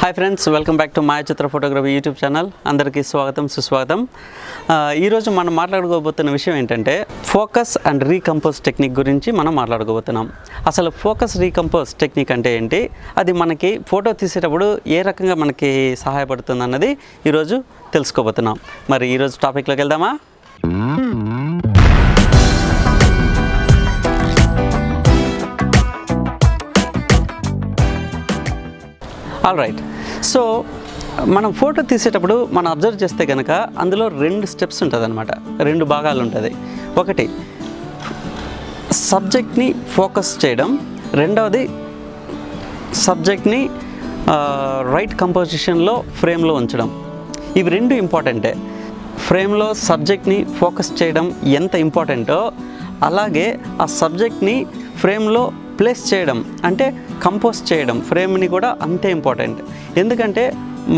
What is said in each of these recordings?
Hi friends, welcome back to Mayachitra Photography YouTube channel. అందరికీ స్వాగతం సుస్వాగతం. ఈరోజు మనం మాట్లాడుకోబోతున్న విషయం ఏంటంటే ఫోకస్ అండ్ రీకంపోజ్ టెక్నిక్ గురించి మనం మాట్లాడుకోబోతున్నాం. అసలు ఫోకస్ రీకంపోజ్ టెక్నిక్ అంటే ఏంటి, అది మనకి ఫోటో తీసేటప్పుడు ఏ రకంగా మనకి సహాయపడుతుంది అన్నది ఈరోజు తెలుసుకోబోతున్నాం. మరి ఈరోజు టాపిక్లోకి వెళ్దామా? All right. సో మనం ఫోటో తీసేటప్పుడు మనం అబ్జర్వ్ చేస్తే కనుక అందులో రెండు స్టెప్స్ ఉంటుంది అనమాట, రెండు భాగాలు ఉంటుంది. ఒకటి సబ్జెక్ట్ని ఫోకస్ చేయడం, రెండవది సబ్జెక్ట్ని రైట్ కంపోజిషన్లో ఫ్రేమ్లో ఉంచడం. ఇవి రెండు ఇంపార్టెంటే. ఫ్రేమ్లో సబ్జెక్ట్ని ఫోకస్ చేయడం ఎంత ఇంపార్టెంటో అలాగే ఆ సబ్జెక్ట్ని ఫ్రేమ్లో ప్లేస్ చేయడం అంటే కంపోజ్ చేయడం ఫ్రేమ్ని కూడా అంతే ఇంపార్టెంట్. ఎందుకంటే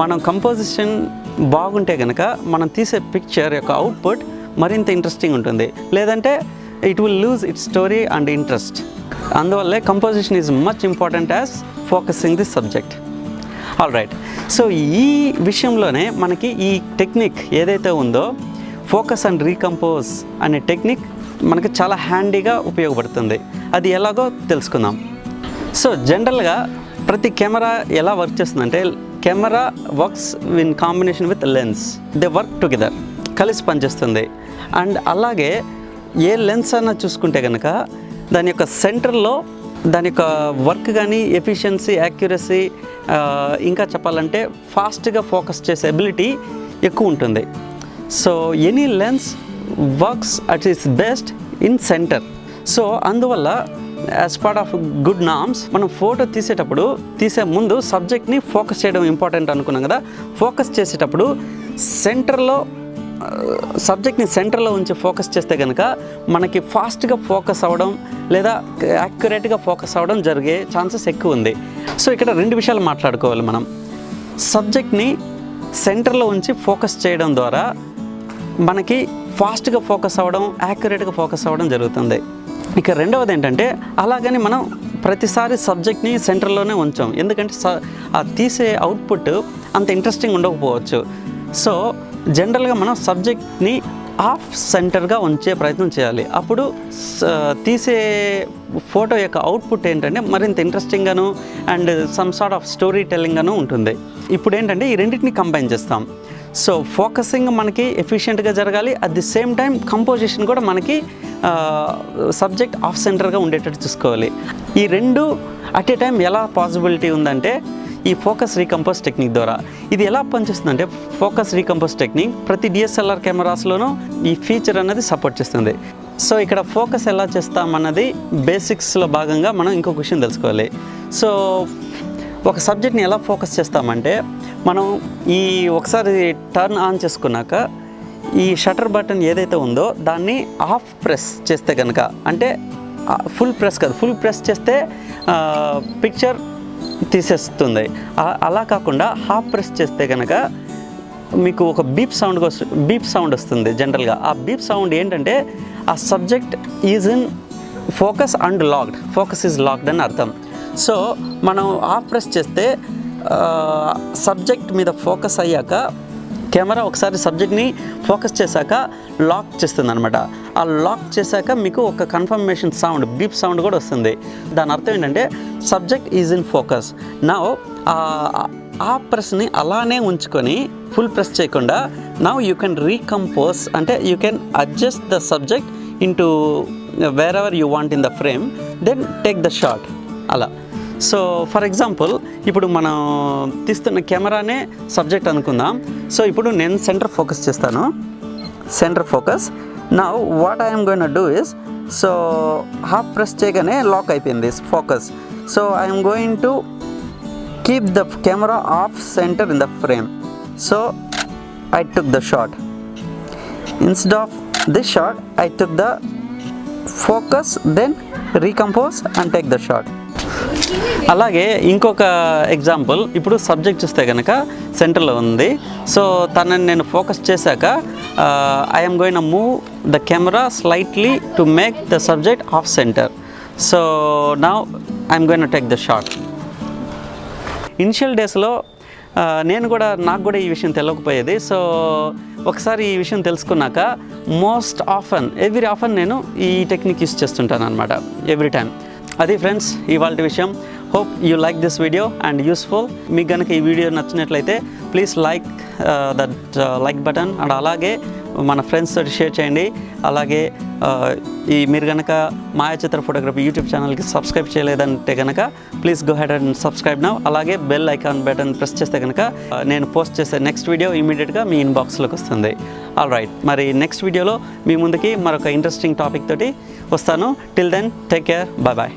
మనం కంపోజిషన్ బాగుంటే కనుక మనం తీసే పిక్చర్ యొక్క అవుట్పుట్ మరింత ఇంట్రెస్టింగ్ ఉంటుంది, లేదంటే it will lose its story and interest. అందువల్లే composition is much important as focusing the subject. All right. So ఈ విషయంలోనే మనకి ఈ టెక్నిక్ ఏదైతే ఉందో ఫోకస్ అండ్ రీకంపోజ్ అనే టెక్నిక్ మనకి చాలా హ్యాండీగా ఉపయోగపడుతుంది. అది ఎలాగో తెలుసుకుందాం. సో జనరల్గా ప్రతి కెమెరా ఎలా వర్క్ చేస్తుందంటే, camera works in combination with lens. They work together, కలిసి పనిచేస్తుంది. అండ్ అలాగే ఏ లెన్స్ అన్నా చూసుకుంటే కనుక దాని యొక్క సెంటర్లో దాని యొక్క వర్క్ కానీ ఎఫిషియన్సీ, యాక్యురసీ, ఇంకా చెప్పాలంటే ఫాస్ట్గా ఫోకస్ చేసే ఎబిలిటీ ఎక్కువ ఉంటుంది. So any lens works at its best in centre. So అందువల్ల as part of good norms మనం ఫోటో తీసేటప్పుడు తీసే ముందు సబ్జెక్ట్ని ఫోకస్ చేయడం ఇంపార్టెంట్ అనుకున్నాం కదా. ఫోకస్ చేసేటప్పుడు సెంటర్లో సబ్జెక్ట్ని సెంటర్లో ఉంచి ఫోకస్ చేస్తే కనుక మనకి ఫాస్ట్గా ఫోకస్ అవ్వడం లేదా యాక్యురేట్గా ఫోకస్ అవ్వడం జరిగే ఛాన్సెస్ ఎక్కువ ఉంది. సో ఇక్కడ రెండు విషయాలు మాట్లాడుకోవాలి మనం. సబ్జెక్ట్ని సెంటర్లో ఉంచి ఫోకస్ చేయడం ద్వారా మనకి ఫాస్ట్గా ఫోకస్ అవ్వడం, యాక్యురేట్గా ఫోకస్ అవ్వడం జరుగుతుంది. ఇక రెండవది ఏంటంటే, అలాగని మనం ప్రతిసారి సబ్జెక్ట్ని సెంటర్లోనే ఉంచాం, ఎందుకంటే ఆ తీసే అవుట్పుట్ అంత ఇంట్రెస్టింగ్ ఉండకపోవచ్చు. సో జనరల్గా మనం సబ్జెక్ట్ని ఆఫ్ సెంటర్గా ఉంచే ప్రయత్నం చేయాలి. అప్పుడు తీసే ఫోటో యొక్క అవుట్పుట్ ఏంటంటే మరింత ఇంట్రెస్టింగ్గాను and some sort of story టెల్లింగ్గాను ఉంటుంది. ఇప్పుడు ఏంటంటే ఈ రెండింటిని కంబైన్ చేస్తాం. సో ఫోకసింగ్ మనకి ఎఫిషియెంట్గా జరగాలి, at the same time composition కూడా మనకి సబ్జెక్ట్ ఆఫ్ సెంటర్గా ఉండేటట్టు చూసుకోవాలి. ఈ రెండు అట్ ఏ టైం ఎలా పాసిబిలిటీ ఉందంటే ఈ ఫోకస్ రీకంపోజ్ టెక్నిక్ ద్వారా. ఇది ఎలా పనిచేస్తుందంటే, ఫోకస్ రీకంపోజ్ టెక్నిక్ ప్రతి DSLR కెమెరాస్లోనూ ఈ ఫీచర్ అనేది సపోర్ట్ చేస్తుంది. సో ఇక్కడ ఫోకస్ ఎలా చేస్తామన్నది బేసిక్స్లో భాగంగా మనం ఇంకొక విషయం తెలుసుకోవాలి. సో ఒక సబ్జెక్ట్ని ఎలా ఫోకస్ చేస్తామంటే, మనం ఈ ఒకసారి టర్న్ ఆన్ చేసుకున్నాక ఈ షట్టర్ బటన్ ఏదైతే ఉందో దాన్ని ఆఫ్ ప్రెస్ చేస్తే కనుక, అంటే ఫుల్ ప్రెస్ కాదు, ఫుల్ ప్రెస్ చేస్తే పిక్చర్ తీసేస్తుంది. అలా కాకుండా హాఫ్ ప్రెస్ చేస్తే కనుక మీకు ఒక బీప్ సౌండ్ వస్తుంది. జనరల్గా ఆ బీప్ సౌండ్ ఏంటంటే ఆ subject is in focus and locked, focus is locked అని అర్థం. సో మనం ఆఫ్ ప్రెస్ చేస్తే సబ్జెక్ట్ మీద ఫోకస్ అయ్యాక కెమెరా ఒకసారి సబ్జెక్ట్ని ఫోకస్ చేశాక లాక్ చేస్తుంది అనమాట. ఆ లాక్ చేశాక మీకు ఒక కన్ఫర్మేషన్ సౌండ్, బీప్ సౌండ్ కూడా వస్తుంది. దాని అర్థం ఏంటంటే subject is in focus. Now ఆ ప్రెస్ని అలానే ఉంచుకొని ఫుల్ ప్రెస్ చేయకుండా నౌ యూ కెన్ రీకంపోజ్, అంటే you can adjust the subject into wherever you want in the frame, then take the shot అలా. సో ఫర్ ఎగ్జాంపుల్ ఇప్పుడు మనం తీస్తున్న కెమెరానే సబ్జెక్ట్ అనుకుందాం. సో ఇప్పుడు నేను సెంటర్ ఫోకస్ చేస్తాను, centre focus. Now what I'm going to do is, so half press చేయగానే లాక్ అయిపోయింది focus. So I'm going to keep the camera off centre in the frame. So I took the shot. Instead of this shot I took the focus, then recompose and take the shot. అలాగే ఇంకొక example, ఇప్పుడు subject చూస్తే కనుక సెంటర్లో ఉంది. So తనని నేను focus చేశాక I'm going to move the camera slightly to make the subject of centre. So now I'm going to take the shot. Initial డేస్లో నాకు కూడా ఈ విషయం తెలియకపోయేది. సో ఒకసారి ఈ విషయం తెలుసుకున్నాక ఎవ్రీ ఆఫన్ నేను ఈ టెక్నిక్ యూస్ చేస్తుంటాను అనమాట, ఎవ్రీ టైం. అది ఫ్రెండ్స్ ఇవాళ విషయం. Hope you like this video and useful. మీకు కనుక ఈ వీడియో నచ్చినట్లయితే ప్లీజ్ లైక్ బటన్ అండ్ అలాగే మన ఫ్రెండ్స్ తోటి షేర్ చేయండి. అలాగే మీరు కనుక మాయాచిత్ర ఫోటోగ్రఫీ యూట్యూబ్ ఛానల్కి సబ్స్క్రైబ్ చేయలేదంటే కనుక please go head and subscribe now. అలాగే బెల్ ఐకాన్ బటన్ ప్రెస్ చేస్తే కనుక నేను పోస్ట్ చేసే నెక్స్ట్ వీడియో ఇమీడియట్గా మీ ఇన్బాక్స్లోకి వస్తుంది. ఆల్ రైట్, మరి నెక్స్ట్ వీడియోలో మీ ముందుకి మరొక ఇంట్రెస్టింగ్ టాపిక్ తోటి వస్తాను. Till then take care, bye bye.